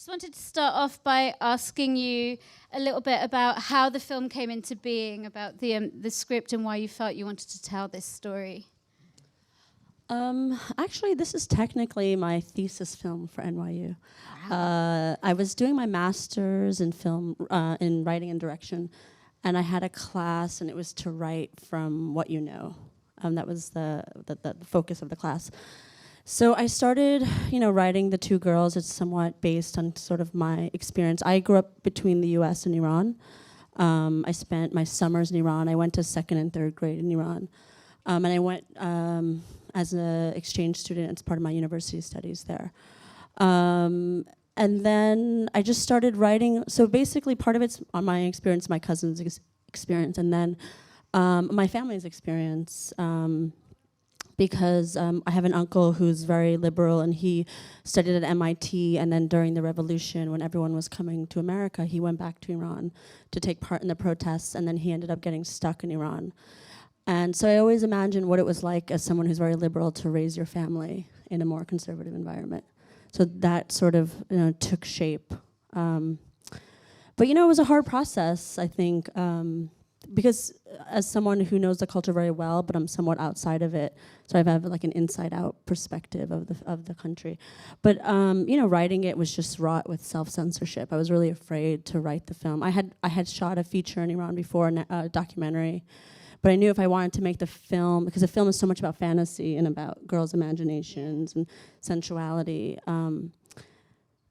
just wanted to start off by asking you a little bit about how the film came into being, about the script and why you felt you wanted to tell this story. Actually, this is technically my thesis film for NYU. Wow. I was doing my master's in film, in writing and direction, and I had a class, and it was to write from what you know. That was the focus of the class. So I started, writing The Two Girls. It's somewhat based on sort of my experience. I grew up between the U.S. and Iran. I spent my summers in Iran. I went to second and third grade in Iran. And I went as an exchange student as part of my university studies there. And then I just started writing. So basically part of it's on my experience, my cousin's experience, and then my family's experience. Because I have an uncle who's very liberal, and he studied at MIT, and then during the revolution, when everyone was coming to America, he went back to Iran to take part in the protests, and then he ended up getting stuck in Iran. And so I always imagined what it was like as someone who's very liberal to raise your family in a more conservative environment. So that sort of took shape. But it was a hard process, I think, because as someone who knows the culture very well, but I'm somewhat outside of it, so I have like an inside-out perspective of the country. But writing it was just wrought with self-censorship. I was really afraid to write the film. I had shot a feature in Iran before, a documentary, but I knew if I wanted to make the film, because the film is so much about fantasy and about girls' imaginations and sensuality,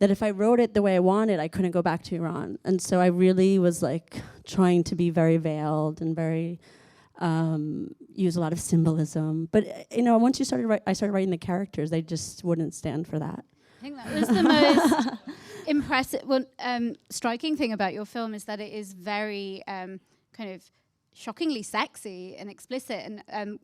that if I wrote it the way I wanted, I couldn't go back to Iran. And so I really was like trying to be very veiled and very use a lot of symbolism. But once I started writing the characters, they just wouldn't stand for that. I think that was the most impressive, striking thing about your film is that it is very kind of shockingly sexy and explicit, and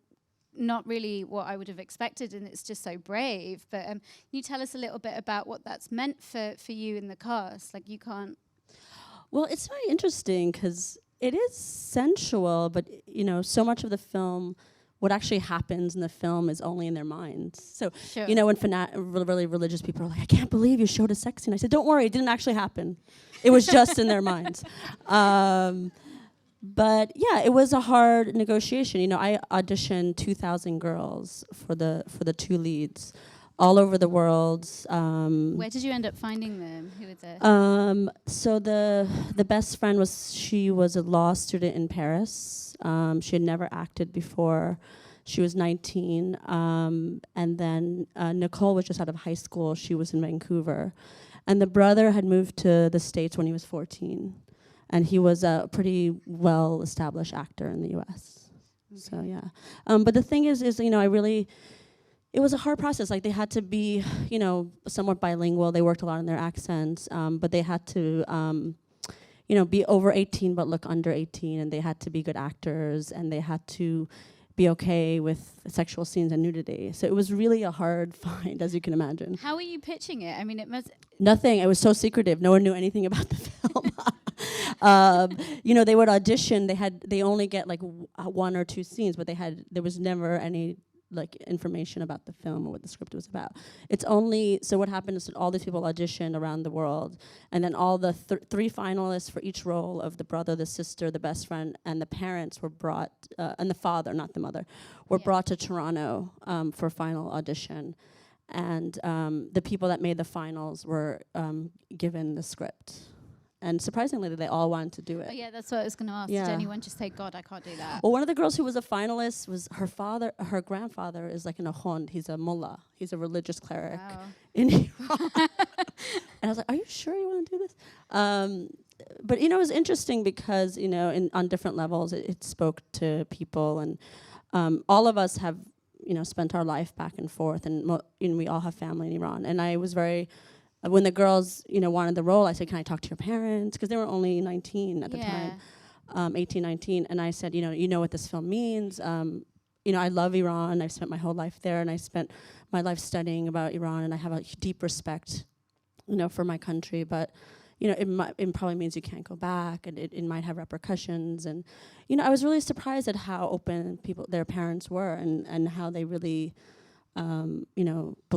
not really what I would have expected, and it's just so brave. But can you tell us a little bit about what that's meant for you in the cast? Like, you can't... Well, it's very interesting because it is sensual, but so much of the film, what actually happens in the film is only in their minds. So, sure. When really religious people are like, I can't believe you showed a sex scene. I said, don't worry, it didn't actually happen. It was just in their minds. But yeah, it was a hard negotiation. I auditioned 2,000 girls for the two leads, all over the world. Where did you end up finding them? Who were there? So the best friend she was a law student in Paris. She had never acted before. She was 19, and then Nicole was just out of high school. She was in Vancouver, and the brother had moved to the States when he was 14. And he was a pretty well-established actor in the U.S. Okay. So yeah, but the thing is, it was a hard process. Like, they had to be, somewhat bilingual. They worked a lot on their accents, but they had to, be over 18 but look under 18, and they had to be good actors, and they had to be okay with sexual scenes and nudity. So it was really a hard find, as you can imagine. How were you pitching it? I mean, it must... Nothing. It was so secretive. No one knew anything about the film. They would audition. They only get like one or two scenes, but there was never any like information about the film or what the script was about. It's only, so what happened is that all these people auditioned around the world, and then all the three finalists for each role of the brother, the sister, the best friend, and the parents were brought, and the father, not the mother, were brought to Toronto for final audition. And the people that made the finals were given the script. And surprisingly, they all wanted to do it. Oh yeah, that's what I was going to ask. Yeah. Did anyone just say, God, I can't do that? Well, one of the girls who was a finalist was her grandfather is like an ahond. He's a mullah. He's a religious cleric in Iran. And I was like, are you sure you want to do this? But, it was interesting because, on different levels, it spoke to people. And all of us have, spent our life back and forth. And we all have family in Iran. And I was very... when the girls, wanted the role, I said, can I talk to your parents? Because they were only 19 at the time, 18, 19. And I said, you know what this film means. I love Iran. I've spent my whole life there, and I spent my life studying about Iran, and I have a deep respect, for my country. But, it probably means you can't go back, and it might have repercussions. And, I was really surprised at how open their parents were, and how they really...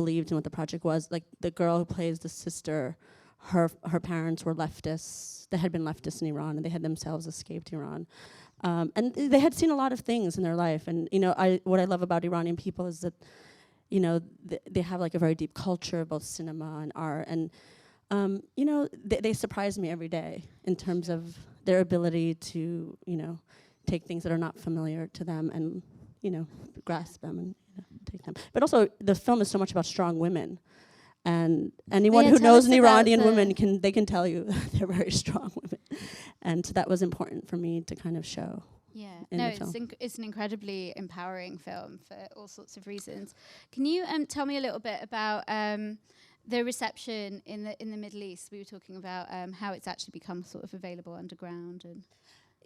believed in what the project was. Like, the girl who plays the sister, her parents were leftists. They had been leftists in Iran, and they had themselves escaped Iran. And they had seen a lot of things in their life. And, what I love about Iranian people is that, they have like a very deep culture, both cinema and art. And, they surprise me every day in terms of their ability to, take things that are not familiar to them and, grasp them and take them. But also, the film is so much about strong women. And anyone who knows an Iranian woman can tell you they're very strong women, and so that was important for me to kind of show. Yeah, it's an incredibly empowering film for all sorts of reasons. Can you tell me a little bit about the reception in the Middle East? We were talking about how it's actually become sort of available underground and.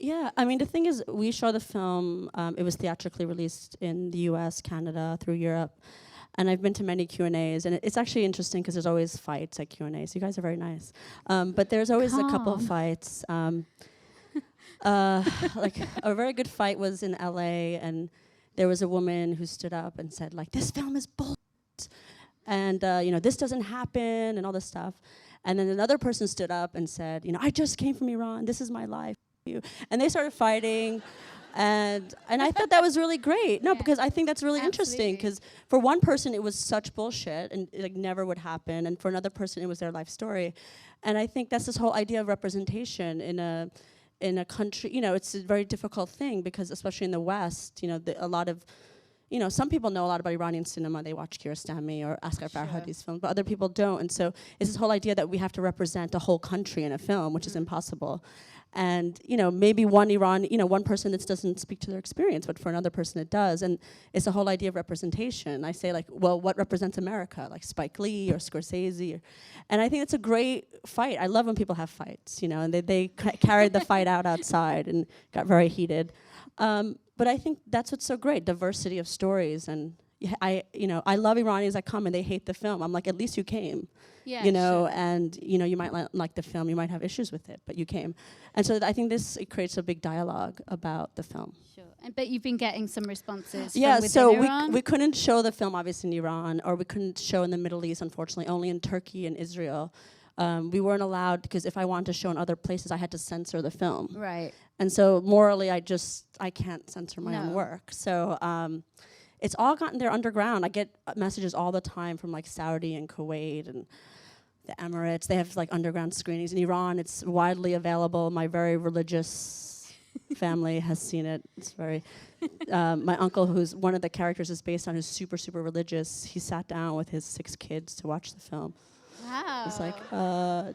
Yeah, I mean, the thing is, we show the film. It was theatrically released in the U.S., Canada, through Europe. And I've been to many Q&As, and it's actually interesting because there's always fights at Q&As. You guys are very nice. But there's always a couple of fights. Like, a very good fight was in LA, and there was a woman who stood up and said, like, this film is bullshit, and, this doesn't happen, and all this stuff. And then another person stood up and said, I just came from Iran. This is my life. And they started fighting. And I thought that was really great. No, because I think that's really interesting. Because for one person, it was such bullshit and it never would happen. And for another person, it was their life story. And I think that's this whole idea of representation in a country. It's a very difficult thing because especially in the West, a lot of, some people know a lot about Iranian cinema. They watch Kiarostami or Asghar Farhadi's films, but other people don't. And so it's this whole idea that we have to represent a whole country in a film, which is impossible. And maybe one person that doesn't speak to their experience, but for another person it does. And it's the whole idea of representation. I say, like, well, what represents America? Like Spike Lee or Scorsese, and I think it's a great fight. I love when people have fights, and they carried the fight out outside and got very heated. But I think that's what's so great: diversity of stories. And I love Iranians that come and they hate the film. I'm like, at least you came. Yeah, and you might like the film, you might have issues with it, but you came. And so I think it creates a big dialogue about the film. Sure. But you've been getting some responses from within Iran? So we couldn't show the film obviously in Iran, or we couldn't show in the Middle East, unfortunately, only in Turkey and Israel. We weren't allowed, because if I wanted to show in other places, I had to censor the film. Right. And so morally, I can't censor my own work. So it's all gotten there underground. I get messages all the time from like Saudi and Kuwait and the Emirates. They have like underground screenings. In Iran, it's widely available. My very religious family has seen it. It's very, my uncle, who's one of the characters is based on, who's super, super religious. He sat down with his 6 kids to watch the film. Wow. It's like,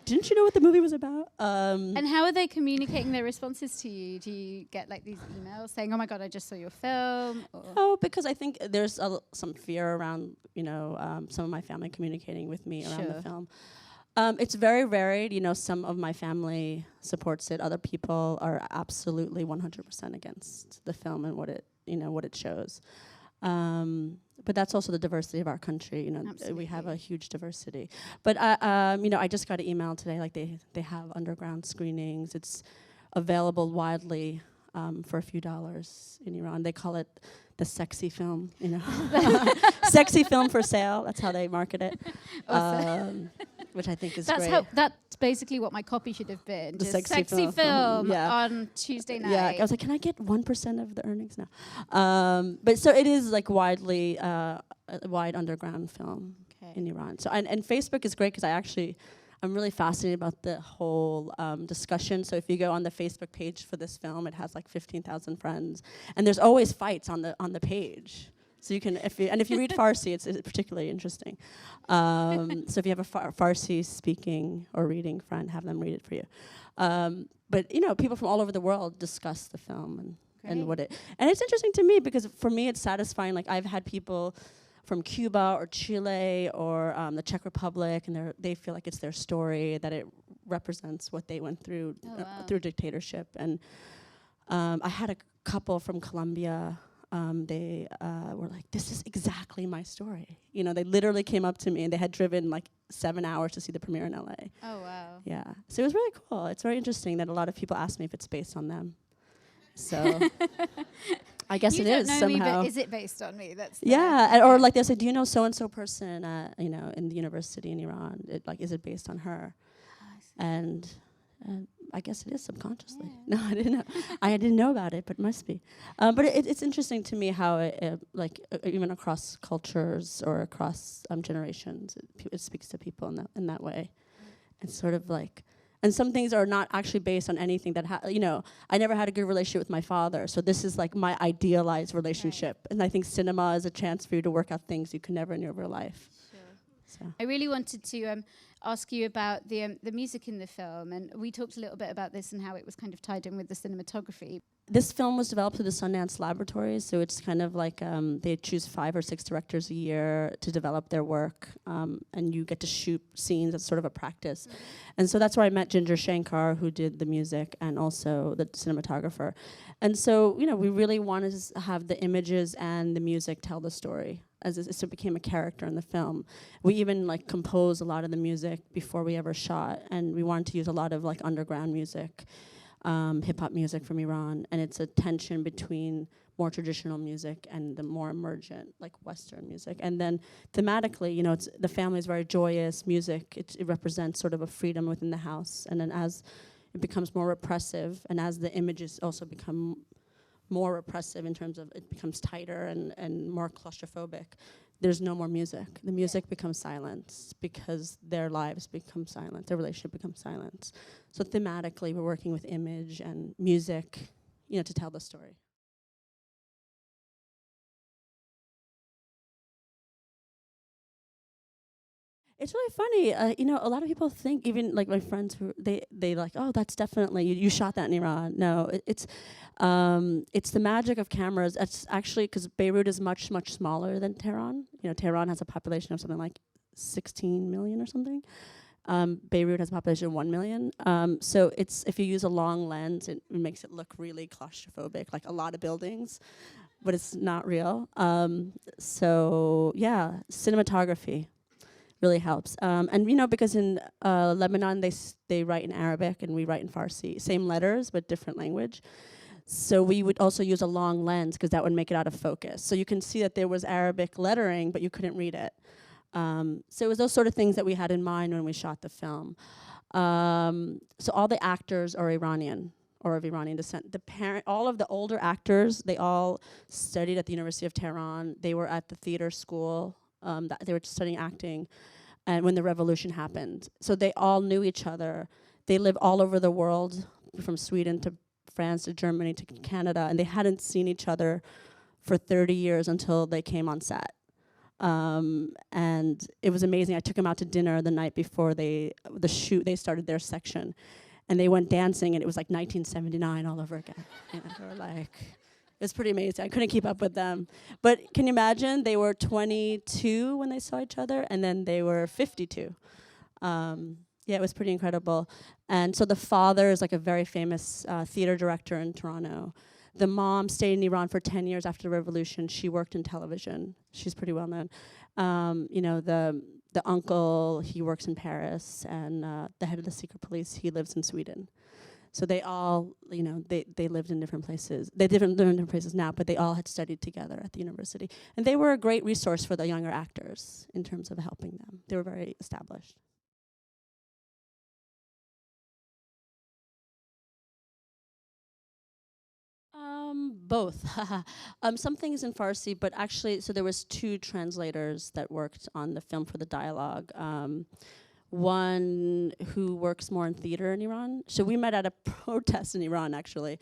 didn't you know what the movie was about? And how are they communicating their responses to you? Do you get like these emails saying, oh my God, I just saw your film? No, because I think there's some fear around, some of my family communicating with me around the film. It's very varied. Some of my family supports it. Other people are absolutely 100% against the film and what it shows. But that's also the diversity of our country. We have a huge diversity. But I just got an email today. Like they have underground screenings. It's available widely for a few dollars in Iran. They call it the sexy film. Sexy film for sale. That's how they market it. Which I think is great. That's basically what my copy should have been. The just sexy film on Tuesday night. Yeah, I was like, can I get 1% of the earnings now? But so it is like widely a wide underground film in Iran. So and Facebook is great because I'm really fascinated about the whole discussion. So if you go on the Facebook page for this film, it has like 15,000 friends, and there's always fights on the page. So you can, if you read Farsi, it's particularly interesting. So if you have a Farsi speaking or reading friend, have them read it for you. But people from all over the world discuss the film and it's interesting to me because for me it's satisfying. Like I've had people from Cuba or Chile or the Czech Republic, and they feel like it's their story, that it represents what they went through through dictatorship. And I had a couple from Colombia. They were like, this is exactly my story. They literally came up to me and they had driven like 7 hours to see the premiere in LA. Oh, wow. Yeah. So it was really cool. It's very interesting that a lot of people ask me if it's based on them. So I guess it is somehow. Me, but is it based on me? That's or like they say, do you know so-and-so person, in the university in Iran? Is it based on her? and I guess it is subconsciously. No, I didn't know. I didn't know about it, but it must be. But it's interesting to me how even across cultures or across generations, it speaks to people in that way. It's sort of like, and some things are not actually based on anything that I never had a good relationship with my father, so this is like my idealized relationship. Right. And I think cinema is a chance for you to work out things you could never in your real life. So. I really wanted to ask you about the music in the film, and we talked a little bit about this and how it was kind of tied in with the cinematography. This film was developed through the Sundance Laboratories, so it's kind of like they choose 5 or 6 directors a year to develop their work, and you get to shoot scenes as sort of a practice. Mm-hmm. And so that's where I met Ginger Shankar, who did the music, and also the cinematographer. And so, we really wanted to have the images and the music tell the story, as it became a character in the film. We even composed a lot of the music before we ever shot, and we wanted to use a lot of underground music, hip-hop music from Iran, and it's a tension between more traditional music and the more emergent Western music. And then thematically, the family is very joyous music. It represents sort of a freedom within the house. And then as it becomes more repressive, and as the images also become more repressive in terms of it becomes tighter and more claustrophobic, there's no more music. The music becomes silence because their lives become silent, their relationship becomes silence. So thematically, we're working with image and music, to tell the story. It's really funny. A lot of people think, even my friends who they like, oh, that's definitely you shot that in Iran. No, it's the magic of cameras. It's actually because Beirut is much smaller than Tehran. Tehran has a population of something like 16 million or something. Beirut has a population of 1 million. So if you use a long lens, it makes it look really claustrophobic, like a lot of buildings, but it's not real. So yeah, cinematography really helps. And because in Lebanon they write in Arabic and we write in Farsi, same letters but different language. So we would also use a long lens because that would make it out of focus. So you can see that there was Arabic lettering, but you couldn't read it. So it was those sort of things that we had in mind when we shot the film. So all the actors are Iranian or of Iranian descent. All of the older actors, they all studied at the University of Tehran. They were at the theater school. They were studying acting, and when the revolution happened. So they all knew each other. They live all over the world, from Sweden to France to Germany to Canada, and they hadn't seen each other for 30 years until they came on set. And it was amazing. I took them out to dinner the night before the shoot. They started their section, and they went dancing, and it was like 1979 all over again. They were like... It was pretty amazing. I couldn't keep up with them. But can you imagine? They were 22 when they saw each other, and then they were 52. It was pretty incredible. And so the father is a very famous theater director in Toronto. The mom stayed in Iran for 10 years after the revolution. She worked in television. She's pretty well known. The uncle, he works in Paris, and the head of the secret police, he lives in Sweden. So they all, they lived in different places. They live in different places now, but they all had studied together at the university. And they were a great resource for the younger actors in terms of helping them. They were very established. Both. Some things in Farsi, but actually, so there was 2 translators that worked on the film for the dialogue. One who works more in theater in Iran. So we met at a protest in Iran, actually.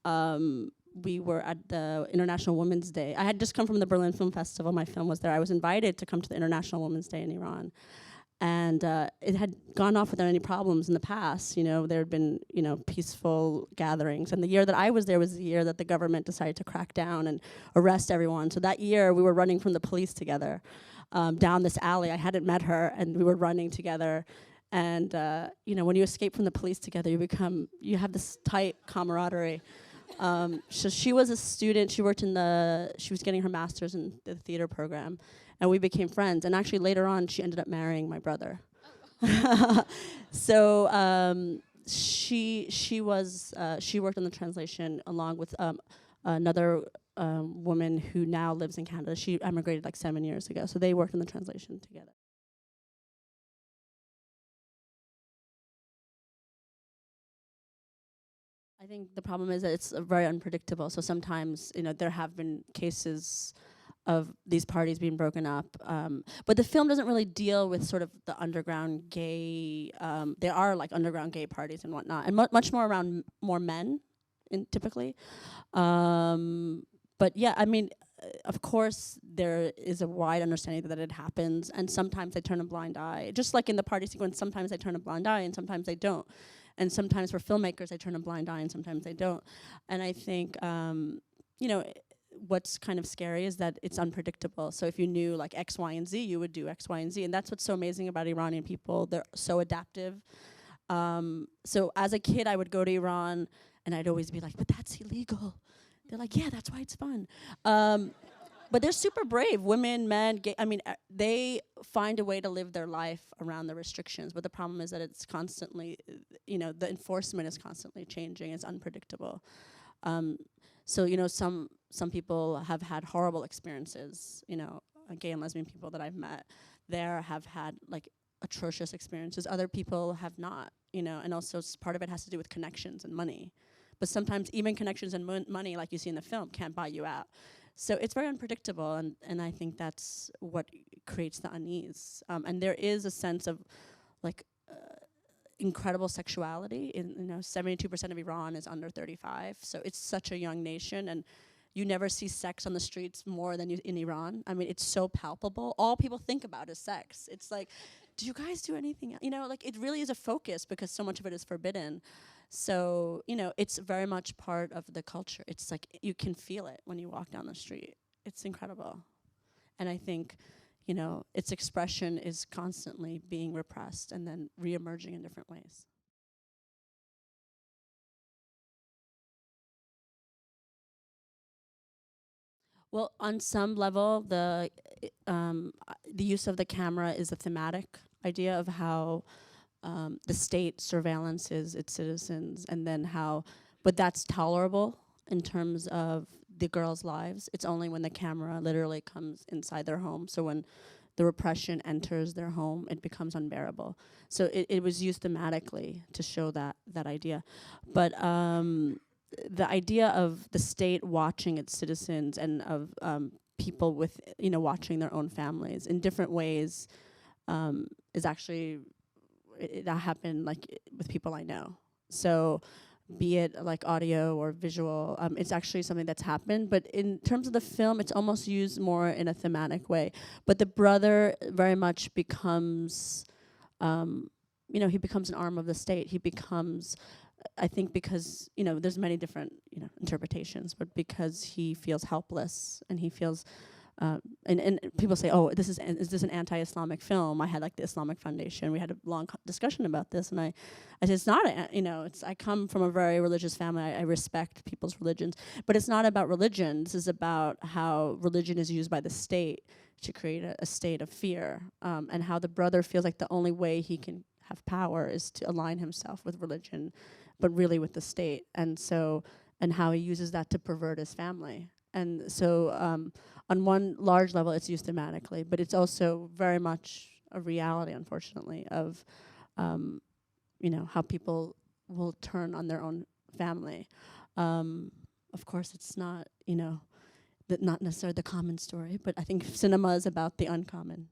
We were at the International Women's Day. I had just come from the Berlin Film Festival. My film was there. I was invited to come to the International Women's Day in Iran. And it had gone off without any problems in the past. There had been, peaceful gatherings. And the year that I was there was the year that the government decided to crack down and arrest everyone. So that year, we were running from the police together. Down this alley. I hadn't met her, and we were running together. And when you escape from the police together, you have this tight camaraderie. So she was a student. She was getting her master's in the theater program, and we became friends. And actually, later on, she ended up marrying my brother. So she worked on the translation along with another woman who now lives in Canada. She emigrated 7 years ago, so they worked on the translation together. I think the problem is that it's very unpredictable. So sometimes, there have been cases of these parties being broken up. But the film doesn't really deal with sort of the underground gay, there are like underground gay parties and whatnot, and much more around more men typically. But yeah, I mean, of course, there is a wide understanding that it happens, and sometimes they turn a blind eye. Just like in the party sequence, sometimes they turn a blind eye, and sometimes they don't. And sometimes for filmmakers, they turn a blind eye, and sometimes they don't. And I think, what's kind of scary is that it's unpredictable. So if you knew like X, Y, and Z, you would do X, Y, and Z. And that's what's so amazing about Iranian people. They're so adaptive. So as a kid, I would go to Iran, and I'd always be like, but that's illegal. They're like, yeah, that's why it's fun. But they're super brave, women, men, gay. I mean, they find a way to live their life around the restrictions. But the problem is that it's constantly, the enforcement is constantly changing. It's unpredictable. So, some people have had horrible experiences, gay and lesbian people that I've met there have had like atrocious experiences. Other people have not, and also part of it has to do with connections and money. But sometimes even connections and money, like you see in the film, can't buy you out. So it's very unpredictable, and I think that's what creates the unease. And there is a sense of like incredible sexuality. 72% of Iran is under 35, so it's such a young nation, and you never see sex on the streets more than in Iran. I mean, it's so palpable. All people think about is sex. It's like, do you guys do anything? Like it really is a focus because so much of it is forbidden. So, it's very much part of the culture. It's like you can feel it when you walk down the street. It's incredible. And I think, its expression is constantly being repressed and then reemerging in different ways. Well, on some level, the use of the camera is a thematic idea of how the state surveillances its citizens, and then but that's tolerable in terms of the girls' lives. It's only when the camera literally comes inside their home. So when the repression enters their home, it becomes unbearable. So it was used thematically to show that idea. But the idea of the state watching its citizens and of people with, watching their own families in different ways is actually, that happened like with people I know. So be it like audio or visual, it's actually something that's happened. But in terms of the film, it's almost used more in a thematic way. But the brother very much becomes, he becomes an arm of the state. He becomes, I think because, there's many different, interpretations, but because he feels helpless and he feels, and people say, oh, is this an anti-Islamic film? I had like the Islamic Foundation. We had a long discussion about this, and I said, it's not, I come from a very religious family. I respect people's religions, but it's not about religion. This is about how religion is used by the state to create a state of fear, and how the brother feels like the only way he can have power is to align himself with religion, but really with the state, and how he uses that to pervert his family. And so on one large level, it's used thematically, but it's also very much a reality, unfortunately, of how people will turn on their own family. Of course, it's not, not necessarily the common story, but I think cinema is about the uncommon.